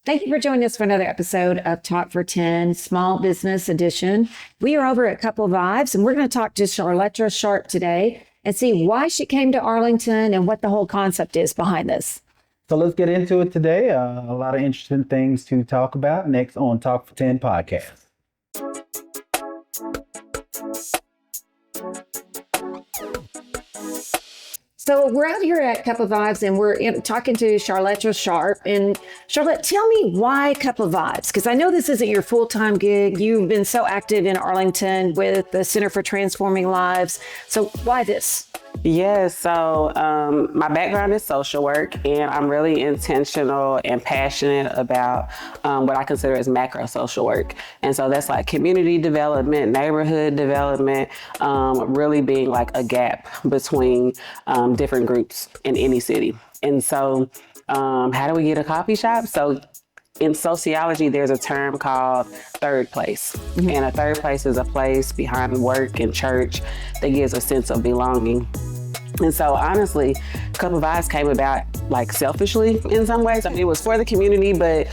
Thank you for joining us for another episode of Talk for 10, Small Business Edition. We are over at Couple Vibes, and we're going to talk to Charletra Sharp today and see why she came to Arlington and what the whole concept is behind this. So let's get into it today. A lot of interesting things to talk about next on Talk for 10 podcast. So we're out here at Couple Vibes, and we're talking to Charletra Sharp. And Charlotte, tell me why Couple Vibes? Because I know this isn't your full-time gig. You've been so active in Arlington with the Center for Transforming Lives. So why this? Yes, so my background is social work, and I'm really intentional and passionate about what I consider as macro social work. And so that's like community development, neighborhood development, really being like a gap between different groups in any city. And so how do we get a coffee shop? So in sociology, there's a term called third place. Mm-hmm. And a third place is a place behind work and church that gives a sense of belonging. And so honestly, Couple Vibes came about like selfishly in some ways. I mean, it was for the community, but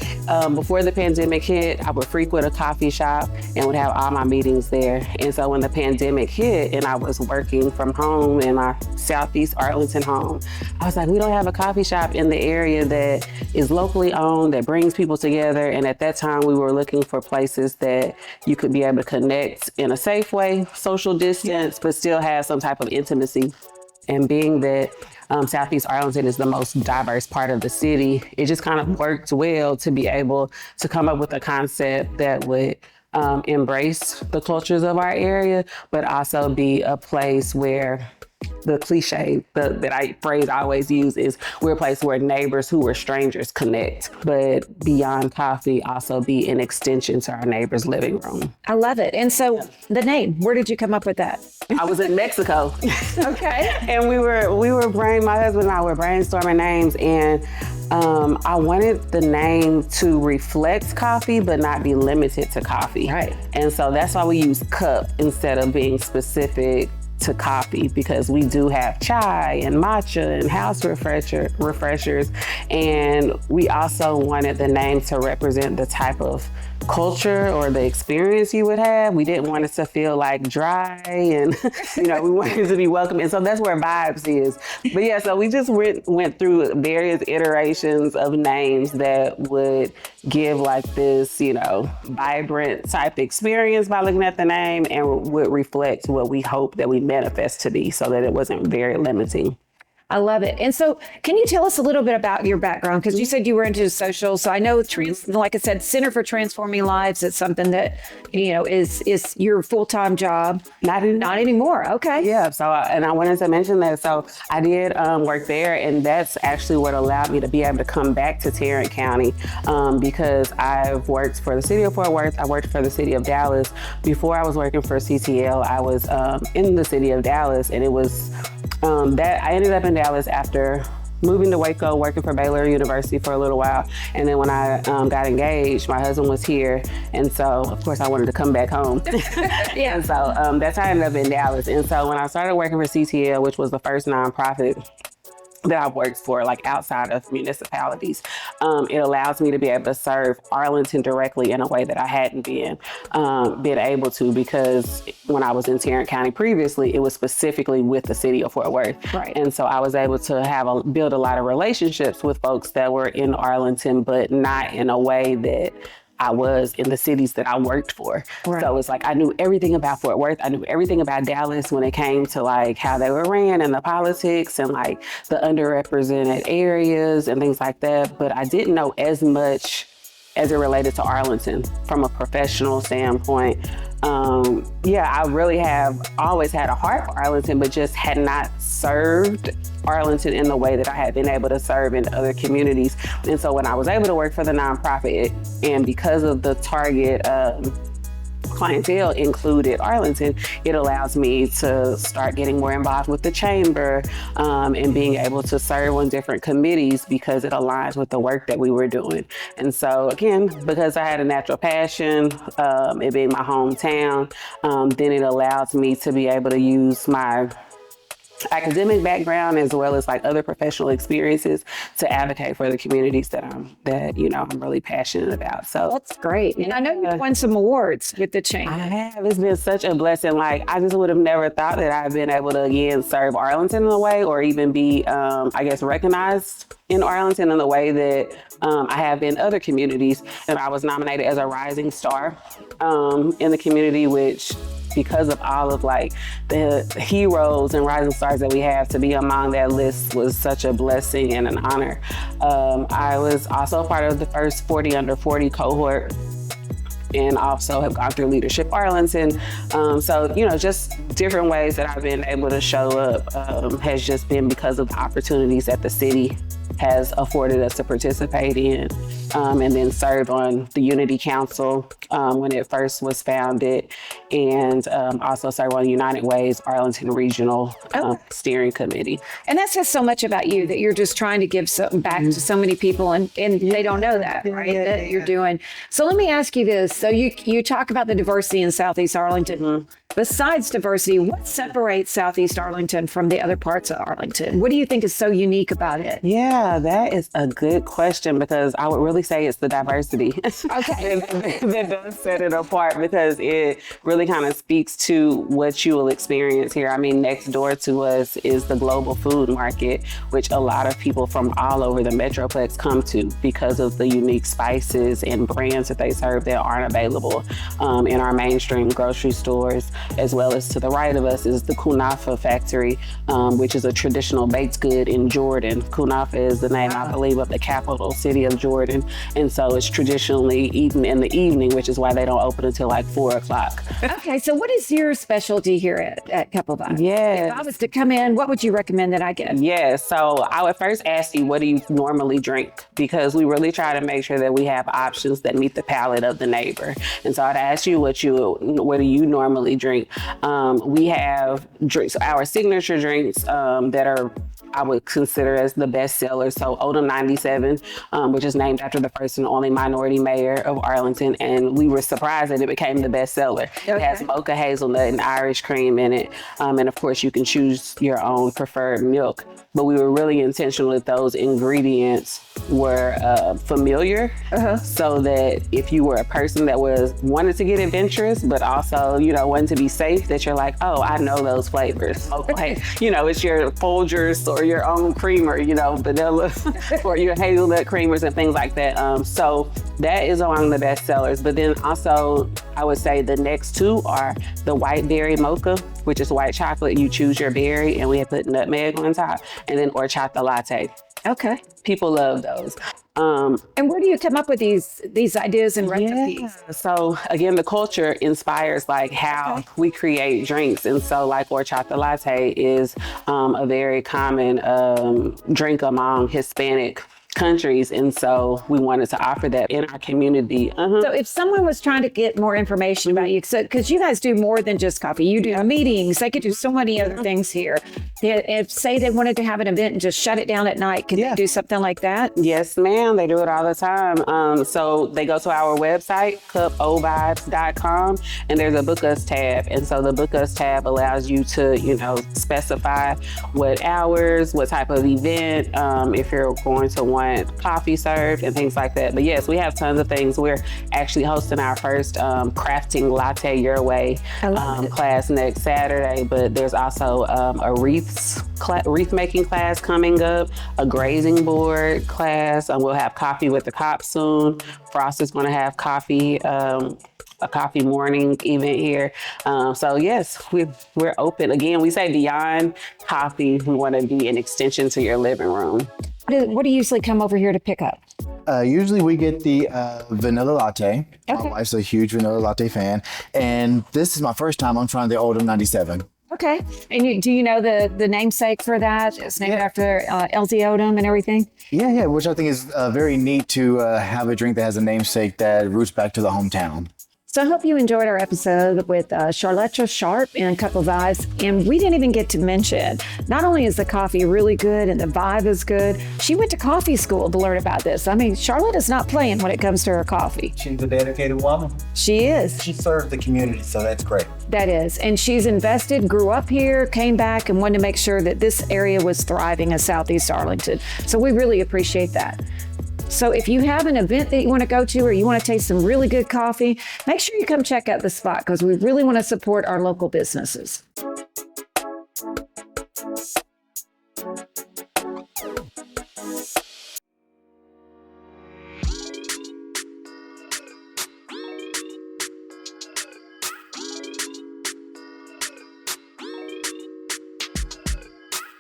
before the pandemic hit, I would frequent a coffee shop and would have all my meetings there. And so when the pandemic hit and I was working from home in my Southeast Arlington home, I was like, we don't have a coffee shop in the area that is locally owned, that brings people together. And at that time, we were looking for places that you could be able to connect in a safe way, social distance, but still have some type of intimacy. And being that Southeast Arlington is the most diverse part of the city, it just kind of worked well to be able to come up with a concept that would embrace the cultures of our area, but also be a place where the cliche phrase I always use is we're a place where neighbors who were strangers connect, but beyond coffee also be an extension to our neighbor's living room. I love it. And so the name, where did you come up with that? I was in Mexico. Okay. And my husband and I were brainstorming names, and I wanted the name to reflect coffee, but not be limited to coffee. Right. And so that's why we use cup instead of being specific to coffee, because we do have chai and matcha and house refreshers. And we also wanted the name to represent the type of culture or the experience you would have. We didn't want it to feel like dry, and we wanted it to be welcoming. And so that's where Vibes is. But yeah, so we just went through various iterations of names that would give like this, vibrant type experience by looking at the name, and would reflect what we hope that we manifest to be, so that it wasn't very limiting. I love it. And so can you tell us a little bit about your background? Because you said you were into social. So I know, like I said, Center for Transforming Lives, it's something that, is your full-time job. Not anymore. Okay. Yeah. So, and I wanted to mention that. So I did work there, and that's actually what allowed me to be able to come back to Tarrant County, because I've worked for the city of Fort Worth. I worked for the city of Dallas. Before I was working for CTL, I was in the city of Dallas, and it was that I ended up in Dallas after moving to Waco, working for Baylor University for a little while. And then when I got engaged, my husband was here. And so, of course, I wanted to come back home. Yeah. And so that's how I ended up in Dallas. And so when I started working for CTL, which was the first nonprofit that I've worked for, like outside of municipalities, it allows me to be able to serve Arlington directly in a way that I hadn't been able to, because when I was in Tarrant County previously, it was specifically with the city of Fort Worth. Right. And so I was able to build a lot of relationships with folks that were in Arlington, but not in a way that I was in the cities that I worked for. Right. So it's like I knew everything about Fort Worth. I knew everything about Dallas when it came to like how they were ran and the politics and like the underrepresented areas and things like that. But I didn't know as much as it related to Arlington from a professional standpoint. I really have always had a heart for Arlington, but just had not served Arlington in the way that I had been able to serve in other communities. And so when I was able to work for the nonprofit, and because of the target clientele included Arlington, it allows me to start getting more involved with the chamber and being able to serve on different committees because it aligns with the work that we were doing. And so again, because I had a natural passion, it being my hometown, then it allows me to be able to use my academic background as well as like other professional experiences to advocate for the communities that I'm really passionate about. So That's great. And I know you've won some awards with the chain. I have. It's been such a blessing. Like, I just would have never thought that I've been able to again serve Arlington in a way, or even be recognized in Arlington in the way that I have in other communities. And I was nominated as a rising star in the community, which, because of all of like the heroes and rising stars that we have, to be among that list was such a blessing and an honor. I was also part of the first 40 under 40 cohort, and also have gone through Leadership Arlington. So, just different ways that I've been able to show up has just been because of the opportunities that the city has afforded us to participate in, and then serve on the Unity Council when it first was founded, and also serve on United Way's Arlington Regional Steering Committee. And that says so much about you, that you're just trying to give something back to so many people, and they don't know that, right? That you're doing. So let me ask you this. So you talk about the diversity in Southeast Arlington. Besides diversity, what separates Southeast Arlington from the other parts of Arlington? What do you think is so unique about it? Yeah, that is a good question, because I would really say it's the diversity. Okay. that does set it apart, because it really kind of speaks to what you will experience here. I mean, next door to us is the global food market, which a lot of people from all over the Metroplex come to because of the unique spices and brands that they serve that aren't available in our mainstream grocery stores. As well as to the right of us is the Kunafa factory, which is a traditional baked good in Jordan. Kunafa is the name, I believe, of the capital city of Jordan. And so it's traditionally eaten in the evening, which is why they don't open until like 4 o'clock. Okay, so what is your specialty here at Couple Vibes? Yes. If I was to come in, what would you recommend that I get? Yes, so I would first ask you, what do you normally drink? Because we really try to make sure that we have options that meet the palate of the neighbor. And so I'd ask you, what do you normally drink? We have drinks, our signature drinks that are, I would consider as the best sellers. So Odom 97, which is named after the first and only minority mayor of Arlington. And we were surprised that it became the best seller. Okay. It has mocha hazelnut and Irish cream in it. And of course you can choose your own preferred milk. But we were really intentional that those ingredients were familiar, so that if you were a person that wanted to get adventurous, but also, wanted to be safe, that you're like, oh, I know those flavors. Okay, it's your Folgers or your own creamer, vanilla or your hazelnut creamers and things like that. So that is among the best sellers. But then also, I would say the next two are the white berry mocha, which is white chocolate. You choose your berry, and we have put nutmeg on top, and then horchata latte. Okay. People love those. And where do you come up with these ideas and recipes? Yeah. So again, the culture inspires like how we create drinks. And so like horchata latte is a very common drink among Hispanic countries, and so we wanted to offer that in our community. So if someone was trying to get more information about you, because you guys do more than just coffee, you do meetings, they could do so many other things here. If say they wanted to have an event and just shut it down at night, can they do something like that? Yes, ma'am, they do it all the time. So they go to our website, cupovibes.com, and there's a book us tab. And so the book us tab allows you to, specify what hours, what type of event, if you're going to want coffee served and things like that. But yes, we have tons of things. We're actually hosting our first crafting latte your way class next Saturday, but there's also a wreath making class coming up, a grazing board class. We'll have coffee with the cops soon. Frost is going to have coffee, a coffee morning event here. So yes, we're open. Again, we say beyond coffee, we want to be an extension to your living room. What do you usually come over here to pick up? Usually we get the vanilla latte. Okay. My wife's a huge vanilla latte fan. And this is my first time I'm trying the Odom 97. Okay. And do you know the namesake for that? It's named after LD Odom and everything? Yeah, which I think is very neat to have a drink that has a namesake that roots back to the hometown. So I hope you enjoyed our episode with Charletra Sharp and Cup of Vibes. And we didn't even get to mention, not only is the coffee really good and the vibe is good, she went to coffee school to learn about this. I mean, Charlotte is not playing when it comes to her coffee. She's a dedicated woman. She is. She served the community, so that's great. That is. And she's invested, grew up here, came back, and wanted to make sure that this area was thriving in Southeast Arlington. So we really appreciate that. So if you have an event that you want to go to or you want to taste some really good coffee, make sure you come check out the spot because we really want to support our local businesses.